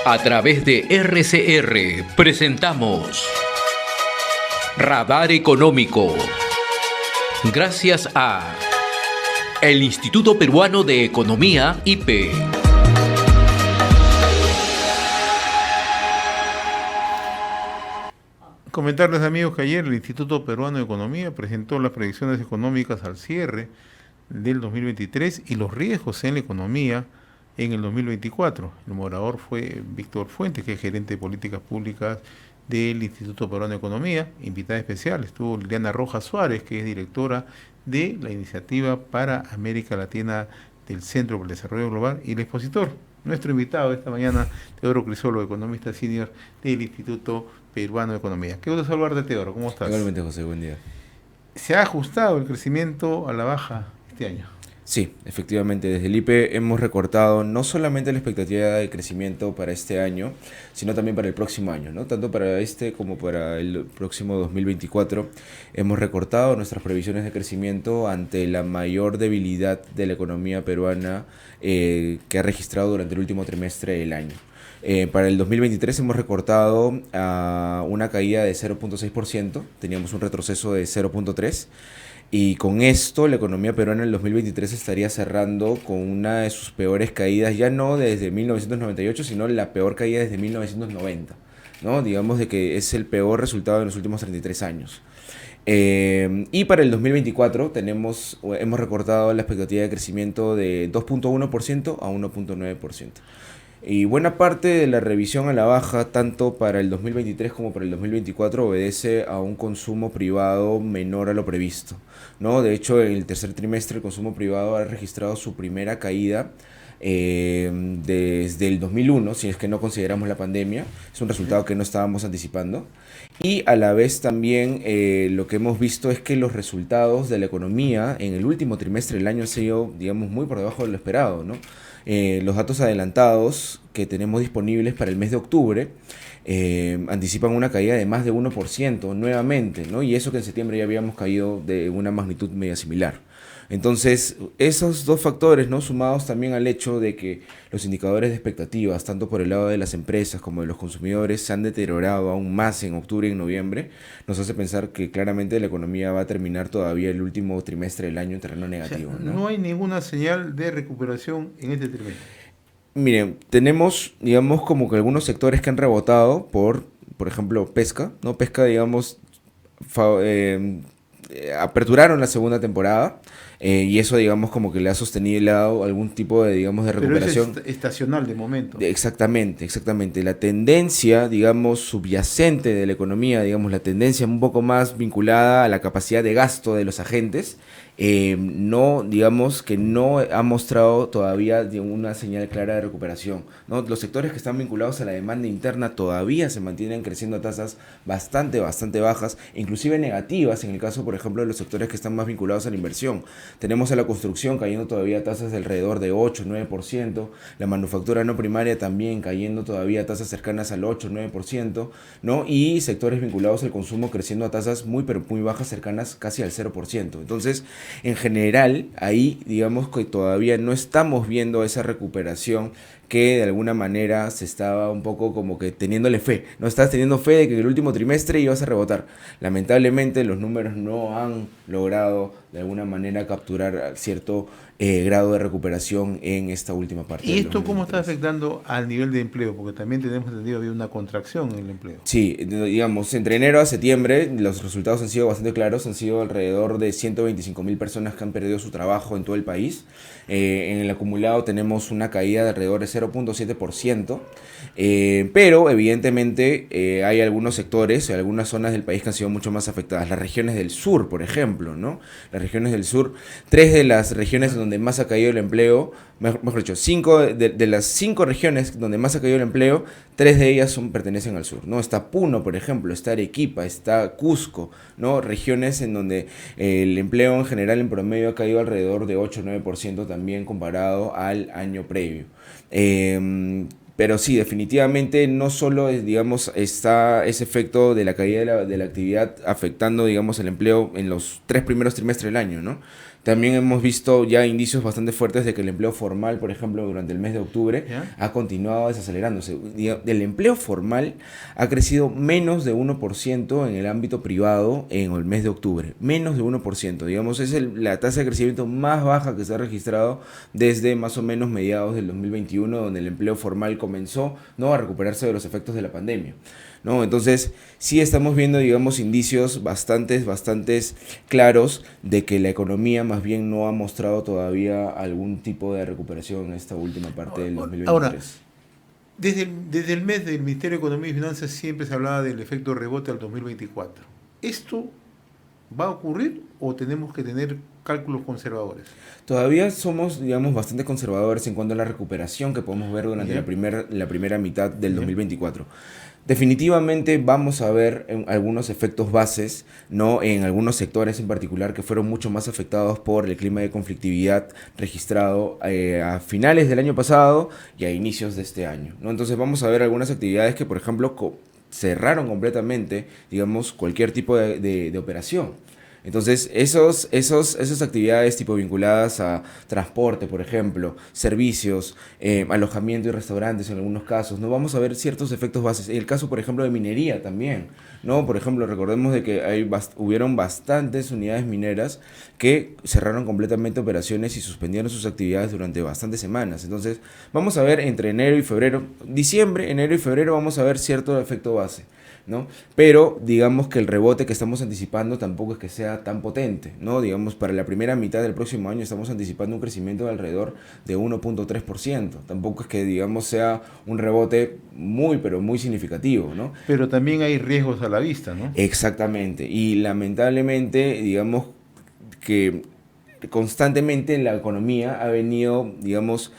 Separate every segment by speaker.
Speaker 1: A través de RCR presentamos Radar Económico. Gracias a el Instituto Peruano de Economía, IPE.
Speaker 2: Comentarles, amigos, que ayer el Instituto Peruano de Economía presentó las predicciones económicas al cierre del 2023 y los riesgos en la economía en el 2024. El moderador fue Víctor Fuentes, que es gerente de políticas públicas del Instituto Peruano de Economía. Invitada especial estuvo Liliana Rojas Suárez, que es directora de la Iniciativa para América Latina del Centro para el Desarrollo Global, y el expositor, nuestro invitado esta mañana, Teodoro Crisolo, economista senior del Instituto Peruano de Economía. Qué gusto saludarte, Teodoro. ¿Cómo estás?
Speaker 3: Igualmente, José, buen día.
Speaker 2: ¿Se ha ajustado el crecimiento a la baja este año?
Speaker 3: Sí, efectivamente, desde el IPE hemos recortado no solamente la expectativa de crecimiento para este año, sino también para el próximo año, ¿no? Tanto para este como para el próximo 2024 hemos recortado nuestras previsiones de crecimiento ante la mayor debilidad de la economía peruana que ha registrado durante el último trimestre del año. Para el 2023 hemos recortado a una caída de 0.6%, teníamos un retroceso de 0.3%. Y con esto la economía peruana en el 2023 estaría cerrando con una de sus peores caídas, ya no desde 1998, sino la peor caída desde 1990, ¿no? Digamos de que es el peor resultado de los últimos 33 años. Y para el 2024 hemos recortado la expectativa de crecimiento de 2.1% a 1.9%. Y buena parte de la revisión a la baja, tanto para el 2023 como para el 2024, obedece a un consumo privado menor a lo previsto, ¿no? De hecho, en el tercer trimestre el consumo privado ha registrado su primera caída desde el 2001, si es que no consideramos la pandemia. Es un resultado que no estábamos anticipando. Y a la vez también lo que hemos visto es que los resultados de la economía en el último trimestre del año han sido, digamos, muy por debajo de lo esperado, ¿no? Los datos adelantados que tenemos disponibles para el mes de octubre anticipan una caída de más de 1% nuevamente, ¿no? Y eso que en septiembre ya habíamos caído de una magnitud media similar. Entonces, esos dos factores, ¿no?, sumados también al hecho de que los indicadores de expectativas, tanto por el lado de las empresas como de los consumidores, se han deteriorado aún más en octubre y en noviembre, nos hace pensar que claramente la economía va a terminar todavía el último trimestre del año en terreno negativo,
Speaker 2: O sea,
Speaker 3: ¿no?
Speaker 2: no hay ninguna señal de recuperación en este trimestre.
Speaker 3: Miren, tenemos, digamos, como que algunos sectores que han rebotado por ejemplo, pesca, ¿no? Pesca, digamos, aperturaron la segunda temporada y eso, digamos, como que le ha sostenido, le ha dado algún tipo de, digamos, de recuperación.
Speaker 2: Pero es estacional de momento.
Speaker 3: Exactamente. La tendencia, digamos, subyacente de la economía, digamos, la tendencia un poco más vinculada a la capacidad de gasto de los agentes, no, digamos, que no ha mostrado todavía una señal clara de recuperación, ¿no? Los sectores que están vinculados a la demanda interna todavía se mantienen creciendo a tasas bastante bajas, inclusive negativas en el caso, por ejemplo, de los sectores que están más vinculados a la inversión. Tenemos a la construcción cayendo todavía a tasas de alrededor de 8-9%, la manufactura no primaria también cayendo todavía a tasas cercanas al 8-9%, ¿no? Y sectores vinculados al consumo creciendo a tasas pero muy bajas, cercanas casi al 0%. Entonces, en general, ahí digamos que todavía no estamos viendo esa recuperación que de alguna manera se estaba un poco como que teniéndole fe. No estás teniendo fe de que en el último trimestre ibas a rebotar. Lamentablemente los números no han logrado de alguna manera capturar cierto grado de recuperación en esta última parte.
Speaker 2: ¿Y esto cómo está afectando al nivel de empleo? Porque también tenemos entendido que había una contracción en el empleo.
Speaker 3: Sí, digamos, entre enero a septiembre los resultados han sido bastante claros, han sido alrededor de 125.000 personas que han perdido su trabajo en todo el país. En el acumulado tenemos una caída de alrededor de 0.7%, pero evidentemente hay algunos sectores, algunas zonas del país que han sido mucho más afectadas. Las regiones del sur, por ejemplo, ¿no? Las regiones del sur, 3 de las regiones donde más ha caído el empleo, mejor dicho, 5 de las 5 regiones donde más ha caído el empleo, 3 de ellas pertenecen al sur, ¿no? Está Puno, por ejemplo, está Arequipa, está Cusco, ¿no? Regiones en donde el empleo en general en promedio ha caído alrededor de 8-9% también comparado al año previo. Pero sí, definitivamente no solo digamos, está ese efecto de la caída de la actividad afectando, digamos, el empleo en los 3 primeros trimestres del año, ¿no? También hemos visto ya indicios bastante fuertes de que el empleo formal, por ejemplo, durante el mes de octubre,
Speaker 2: ¿Ya?
Speaker 3: ha continuado desacelerándose. El empleo formal ha crecido menos de 1% en el ámbito privado en el mes de octubre. Menos de 1%. Digamos, es la tasa de crecimiento más baja que se ha registrado desde más o menos mediados del 2021, donde el empleo formal comenzó, ¿no?, a recuperarse de los efectos de la pandemia, ¿no? Entonces, sí estamos viendo, digamos, indicios bastante claros de que la economía más bien no ha mostrado todavía algún tipo de recuperación en esta última parte del 2023.
Speaker 2: Ahora, desde el mes del Ministerio de Economía y Finanzas siempre se hablaba del efecto rebote al 2024. ¿Esto va a ocurrir o tenemos que tener cálculos conservadores?
Speaker 3: Todavía somos, digamos, bastante conservadores en cuanto a la recuperación que podemos ver durante
Speaker 2: Ya.
Speaker 3: la primera mitad del
Speaker 2: Ya.
Speaker 3: 2024. Definitivamente vamos a ver algunos efectos bases, ¿no?, en algunos sectores en particular que fueron mucho más afectados por el clima de conflictividad registrado a finales del año pasado y a inicios de este año, ¿no? Entonces vamos a ver algunas actividades que, por ejemplo, cerraron completamente, digamos, cualquier tipo de operación. Entonces, esas actividades tipo vinculadas a transporte, por ejemplo, servicios, alojamiento y restaurantes en algunos casos, ¿no? Vamos a ver ciertos efectos bases. En el caso, por ejemplo, de minería también, ¿no? Por ejemplo, recordemos de que hubieron bastantes unidades mineras que cerraron completamente operaciones y suspendieron sus actividades durante bastantes semanas. Entonces, vamos a ver entre enero y febrero, enero y febrero vamos a ver cierto efecto base, ¿no? Pero digamos que el rebote que estamos anticipando tampoco es que sea tan potente, ¿no? Digamos, para la primera mitad del próximo año estamos anticipando un crecimiento de alrededor de 1.3%. Tampoco es que, digamos, sea un rebote pero muy significativo, ¿no?
Speaker 2: Pero también hay riesgos a la vista, ¿no?
Speaker 3: Exactamente. Y lamentablemente, digamos que constantemente la economía ha venido, digamos,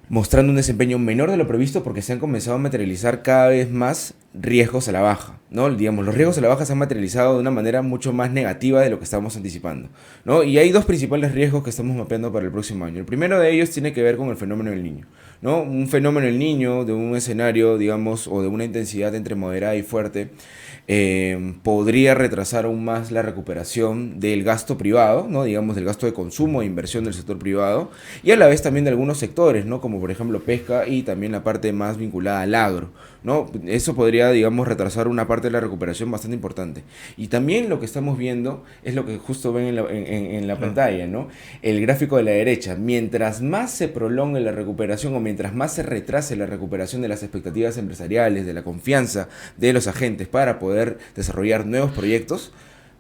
Speaker 3: mostrando un desempeño menor de lo previsto porque se han comenzado a materializar cada vez más riesgos a la baja, ¿no? Digamos, los riesgos a la baja se han materializado de una manera mucho más negativa de lo que estábamos anticipando, ¿no? Y hay dos principales riesgos que estamos mapeando para el próximo año. El primero de ellos tiene que ver con el fenómeno del Niño, ¿no? Un fenómeno del Niño de un escenario, digamos, o de una intensidad entre moderada y fuerte, podría retrasar aún más la recuperación del gasto privado, ¿no? Digamos, del gasto de consumo e inversión del sector privado, y a la vez también de algunos sectores, ¿no? Como por ejemplo pesca y también la parte más vinculada al agro, ¿no? Eso podría, digamos, retrasar una parte de la recuperación bastante importante. Y también lo que estamos viendo es lo que justo ven en la pantalla, ¿no? El gráfico de la derecha. Mientras más se prolongue la recuperación o mientras más se retrase la recuperación de las expectativas empresariales, de la confianza de los agentes para poder desarrollar nuevos proyectos,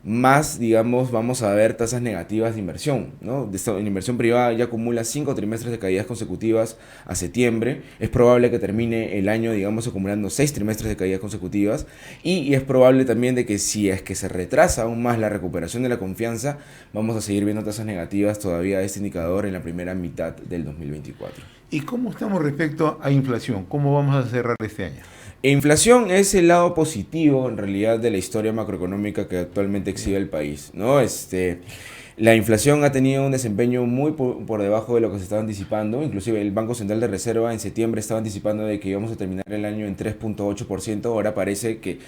Speaker 3: más, digamos, vamos a ver tasas negativas de inversión, ¿no? En inversión privada ya acumula 5 trimestres de caídas consecutivas a septiembre. Es probable que termine el año, digamos, acumulando 6 trimestres de caídas consecutivas. Y es probable también de que si es que se retrasa aún más la recuperación de la confianza, vamos a seguir viendo tasas negativas todavía de este indicador en la primera mitad del 2024.
Speaker 2: ¿Y cómo estamos respecto a inflación? ¿Cómo vamos a cerrar este año?
Speaker 3: Inflación es el lado positivo, en realidad, de la historia macroeconómica que actualmente exhibe el país, ¿no? La inflación ha tenido un desempeño muy por debajo de lo que se estaba anticipando. Inclusive el Banco Central de Reserva en septiembre estaba anticipando de que íbamos a terminar el año en 3.8%. Ahora parece que,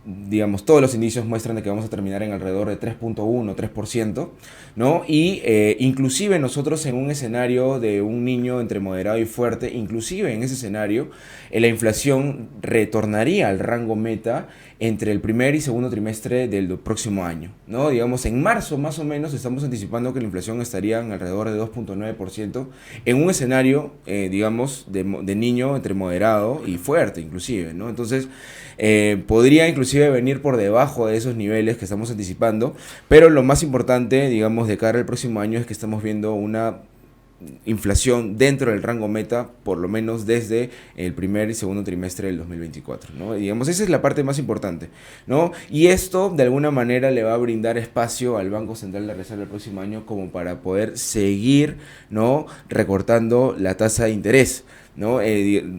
Speaker 3: digamos, todos los indicios muestran de que vamos a terminar en alrededor de 3.1, 3%, ¿no? Y inclusive nosotros en un escenario de un niño entre moderado y fuerte, inclusive en ese escenario, la inflación retornaría al rango meta entre el primer y segundo trimestre del próximo año, ¿no? Digamos, en marzo más o menos estamos anticipando que la inflación estaría en alrededor de 2.9% en un escenario, digamos, de niño entre moderado y fuerte inclusive, ¿no? Entonces, podría inclusive venir por debajo de esos niveles que estamos anticipando, pero lo más importante, digamos, de cara al próximo año es que estamos viendo una inflación dentro del rango meta, por lo menos desde el primer y segundo trimestre del 2024, ¿no? Digamos, esa es la parte más importante, ¿no? Y esto, de alguna manera, le va a brindar espacio al Banco Central de Reserva el próximo año como para poder seguir, ¿no?, recortando la tasa de interés, ¿no?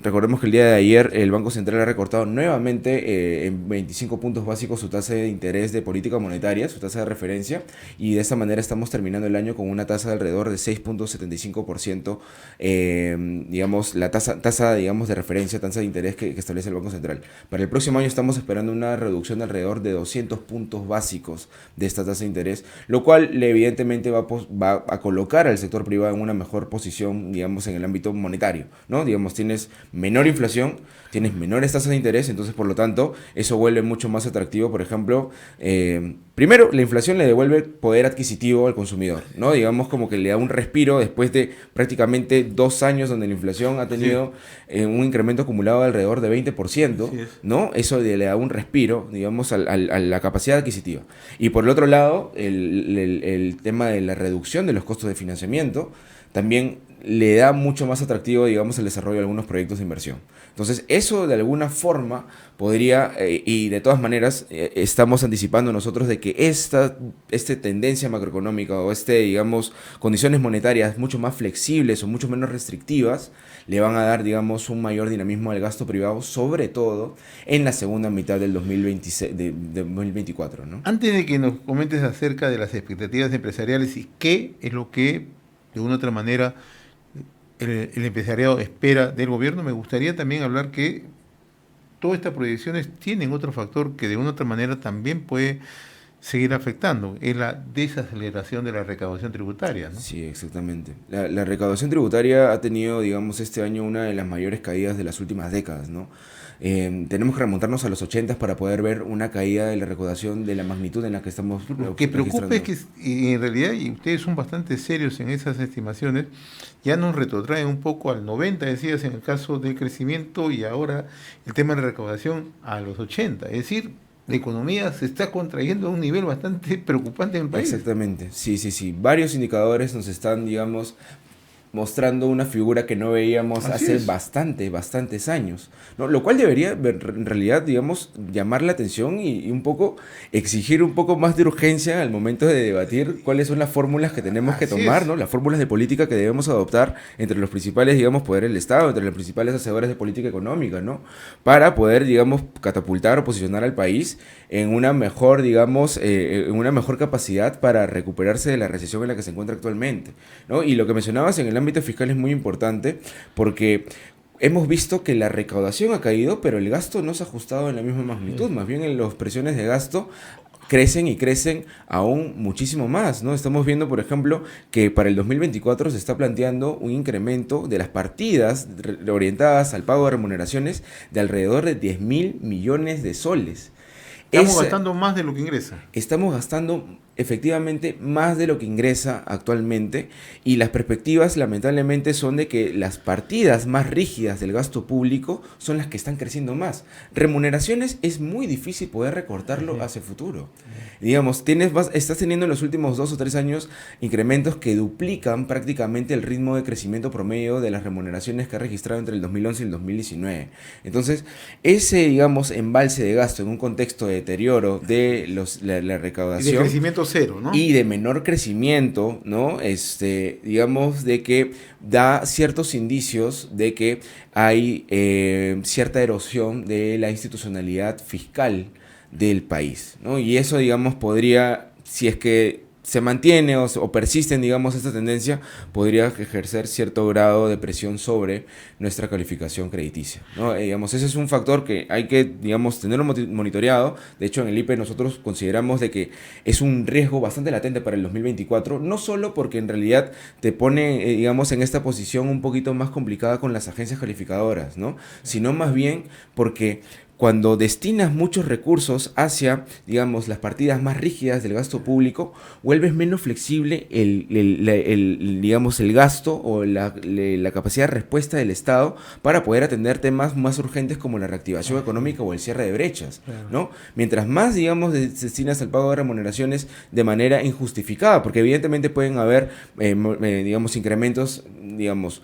Speaker 3: Recordemos que el día de ayer el Banco Central ha recortado nuevamente en 25 puntos básicos su tasa de interés de política monetaria, su tasa de referencia, y de esta manera estamos terminando el año con una tasa de alrededor de 6.75%, digamos, la tasa digamos, de referencia, tasa de interés que establece el Banco Central. Para el próximo año estamos esperando una reducción de alrededor de 200 puntos básicos de esta tasa de interés, lo cual evidentemente va a colocar al sector privado en una mejor posición, digamos, en el ámbito monetario, ¿no? Digamos, tienes menor inflación, tienes menores tasas de interés, entonces por lo tanto eso vuelve mucho más atractivo, por ejemplo, primero la inflación le devuelve poder adquisitivo al consumidor, ¿no? Digamos como que le da un respiro después de prácticamente 2 años donde la inflación ha tenido un incremento acumulado de alrededor de 20%, ¿no? Eso le da un respiro, digamos, a la capacidad adquisitiva. Y por el otro lado, el tema de la reducción de los costos de financiamiento también le da mucho más atractivo, digamos, el desarrollo de algunos proyectos de inversión. Entonces, eso de alguna forma podría, y de todas maneras, estamos anticipando nosotros de que esta tendencia macroeconómica o digamos, condiciones monetarias mucho más flexibles o mucho menos restrictivas, le van a dar, digamos, un mayor dinamismo al gasto privado, sobre todo en la segunda mitad del 2026, de 2024, ¿no?
Speaker 2: Antes de que nos comentes acerca de las expectativas empresariales y qué es lo que, de una u otra manera, el empresariado espera del gobierno, me gustaría también hablar que todas estas proyecciones tienen otro factor que de una u otra manera también puede seguir afectando, es la desaceleración de la recaudación tributaria, ¿no?
Speaker 3: Sí, exactamente. La recaudación tributaria ha tenido, digamos, este año una de las mayores caídas de las últimas décadas, ¿no? Tenemos que remontarnos a los 80 para poder ver una caída de la recaudación de la magnitud en la que estamos
Speaker 2: Lo que preocupa es que en realidad, y ustedes son bastante serios en esas estimaciones, ya nos retrotraen un poco al 90, decías, en el caso del crecimiento, y ahora el tema de la recaudación a los 80. Es decir, la economía se está contrayendo a un nivel bastante preocupante en el país.
Speaker 3: Exactamente, sí. Varios indicadores nos están, digamos, mostrando una figura que no veíamos hace bastantes años, ¿no? Lo cual debería en realidad, digamos, llamar la atención y un poco exigir un poco más de urgencia al momento de debatir cuáles son las fórmulas que tenemos que tomar, ¿no? Las fórmulas de política que debemos adoptar entre los principales, digamos, poderes del Estado, entre los principales hacedores de política económica, ¿no? Para poder, digamos, catapultar o posicionar al país en una mejor, digamos, en una mejor capacidad para recuperarse de la recesión en la que se encuentra actualmente, ¿no? Y lo que mencionabas en el ámbito fiscal es muy importante porque hemos visto que la recaudación ha caído, pero el gasto no se ha ajustado en la misma magnitud. Más bien en las presiones de gasto crecen y crecen aún muchísimo más, ¿no? Estamos viendo, por ejemplo, que para el 2024 se está planteando un incremento de las partidas orientadas al pago de remuneraciones de alrededor de 10.000 millones de soles.
Speaker 2: Estamos gastando más de lo que ingresa.
Speaker 3: Estamos gastando efectivamente más de lo que ingresa actualmente, y las perspectivas lamentablemente son de que las partidas más rígidas del gasto público son las que están creciendo más. Remuneraciones es muy difícil poder recortarlo hacia el futuro. Digamos, estás teniendo en los últimos 2 o 3 años incrementos que duplican prácticamente el ritmo de crecimiento promedio de las remuneraciones que ha registrado entre el 2011 y el 2019. Entonces, ese, digamos, embalse de gasto en un contexto de deterioro de la recaudación.
Speaker 2: Y de crecimiento cero, ¿no?
Speaker 3: Y de menor crecimiento, ¿no? Digamos de que da ciertos indicios de que hay cierta erosión de la institucionalidad fiscal del país, ¿no? Y eso, digamos, podría, si es que se mantiene o persisten, digamos, esta tendencia, podría ejercer cierto grado de presión sobre nuestra calificación crediticia, ¿no? Digamos, ese es un factor que hay que, digamos, tenerlo monitoreado. De hecho, en el IPE nosotros consideramos de que es un riesgo bastante latente para el 2024, no solo porque en realidad te pone, digamos, en esta posición un poquito más complicada con las agencias calificadoras, ¿no? Sino más bien porque cuando destinas muchos recursos hacia, digamos, las partidas más rígidas del gasto público, vuelves menos flexible digamos, el gasto o la capacidad de respuesta del Estado para poder atender temas más urgentes como la reactivación económica o el cierre de brechas, ¿no? Mientras más, digamos, destinas al pago de remuneraciones de manera injustificada, porque evidentemente pueden haber, digamos, incrementos, digamos,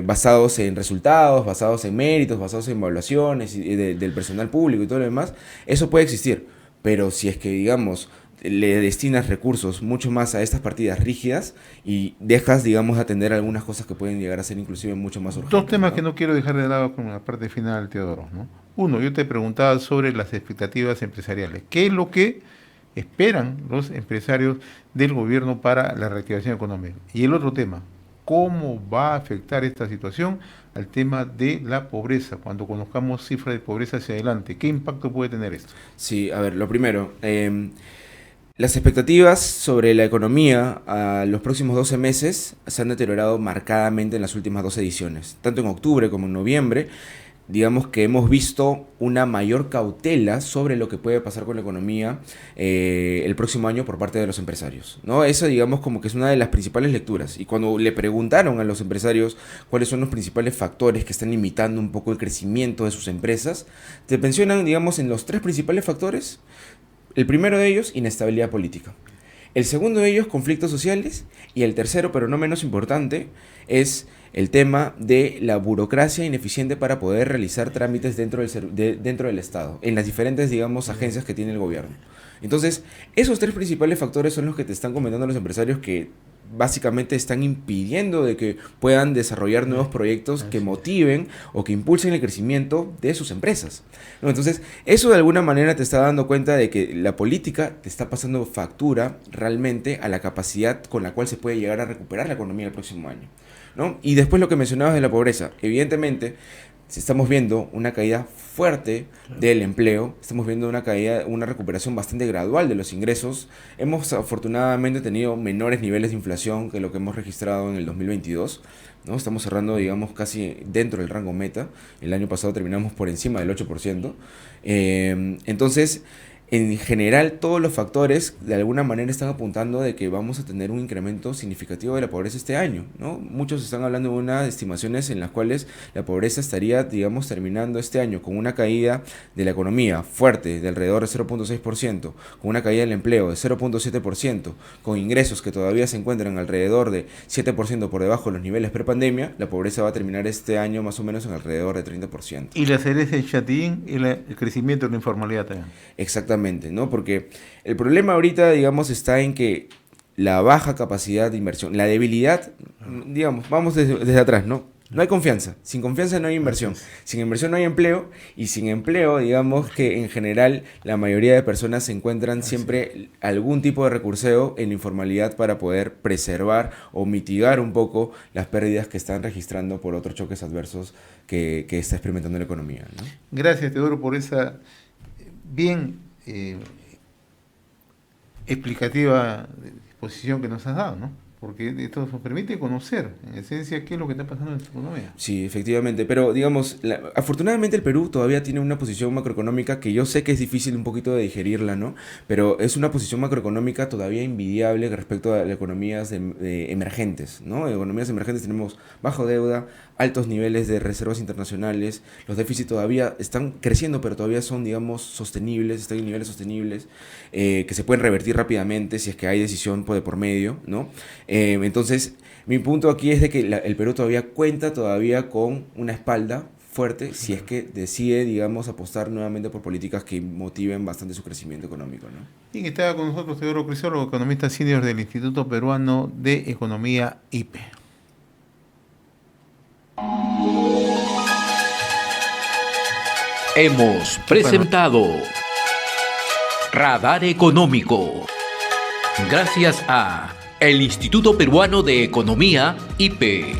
Speaker 3: basados en resultados, basados en méritos, basados en evaluaciones del personal público y todo lo demás, eso puede existir, pero si es que, digamos, le destinas recursos mucho más a estas partidas rígidas y dejas, digamos, atender algunas cosas que pueden llegar a ser inclusive mucho más urgentes.
Speaker 2: Dos temas que no quiero dejar de lado con la parte final, Teodoro, ¿no? Uno, yo te preguntaba sobre las expectativas empresariales. ¿Qué es lo que esperan los empresarios del gobierno para la reactivación económica? Y el otro tema, ¿cómo va a afectar esta situación al tema de la pobreza? Cuando conozcamos cifras de pobreza hacia adelante, ¿qué impacto puede tener esto?
Speaker 3: Sí, a ver, lo primero, las expectativas sobre la economía a los próximos 12 meses se han deteriorado marcadamente en las últimas dos ediciones, tanto en octubre como en noviembre. Digamos que hemos visto una mayor cautela sobre lo que puede pasar con la economía el próximo año por parte de los empresarios, ¿no? Eso, digamos, como que es una de las principales lecturas. Y cuando le preguntaron a los empresarios cuáles son los principales factores que están limitando un poco el crecimiento de sus empresas, te mencionan, digamos, en los tres principales factores. El primero de ellos, inestabilidad política. El segundo de ellos, conflictos sociales. Y el tercero, pero no menos importante, es el tema de la burocracia ineficiente para poder realizar trámites dentro del Estado, en las diferentes, digamos, agencias que tiene el gobierno. Entonces, esos tres principales factores son los que te están comentando los empresarios que básicamente están impidiendo de que puedan desarrollar nuevos proyectos que motiven o que impulsen el crecimiento de sus empresas, ¿no? Entonces, eso de alguna manera te está dando cuenta de que la política te está pasando factura realmente a la capacidad con la cual se puede llegar a recuperar la economía el próximo año, ¿no? Y después lo que mencionabas de la pobreza, evidentemente estamos viendo una caída fuerte del empleo, estamos viendo una recuperación bastante gradual de los ingresos. Hemos afortunadamente tenido menores niveles de inflación que lo que hemos registrado en el 2022, ¿no? Estamos cerrando, digamos, casi dentro del rango meta. El año pasado terminamos por encima del 8%. Entonces, en general, todos los factores de alguna manera están apuntando de que vamos a tener un incremento significativo de la pobreza este año, ¿no? Muchos están hablando de unas estimaciones en las cuales la pobreza estaría, digamos, terminando este año con una caída de la economía fuerte de alrededor de 0.6%, con una caída del empleo de 0.7%, con ingresos que todavía se encuentran alrededor de 7% por debajo de los niveles prepandemia. La pobreza va a terminar este año más o menos en alrededor de 30%.
Speaker 2: Y la cereza de Chatín y el crecimiento de la informalidad también.
Speaker 3: Exactamente, ¿no? Porque el problema ahorita, digamos, está en que la baja capacidad de inversión, la debilidad, digamos, vamos desde atrás, ¿no? No hay confianza. Sin confianza no hay inversión. Sin inversión no hay empleo. Y sin empleo, digamos que en general la mayoría de personas se encuentran siempre algún tipo de recurseo en la informalidad para poder preservar o mitigar un poco las pérdidas que están registrando por otros choques adversos que está experimentando la economía, ¿no?
Speaker 2: Gracias, Teodoro, por esa bien explicativa exposición que nos has dado, ¿no? Porque esto nos permite conocer, en esencia, qué es lo que está pasando en nuestra economía.
Speaker 3: Sí, efectivamente, pero digamos, afortunadamente el Perú todavía tiene una posición macroeconómica que yo sé que es difícil un poquito de digerirla, ¿no? Pero es una posición macroeconómica todavía envidiable respecto a las economías emergentes, ¿no? En economías emergentes tenemos baja deuda, altos niveles de reservas internacionales, los déficits todavía están creciendo, pero todavía son, digamos, sostenibles, están en niveles sostenibles, que se pueden revertir rápidamente si es que hay decisión por medio, ¿no? Entonces, mi punto aquí es de que el Perú todavía cuenta con una espalda fuerte si es que decide, digamos, apostar nuevamente por políticas que motiven bastante su crecimiento económico, ¿no?
Speaker 2: Y está con nosotros Teodoro Crisólogo, economista senior del Instituto Peruano de Economía, IPE.
Speaker 1: Hemos presentado Radar Económico. Gracias a el Instituto Peruano de Economía, IPE.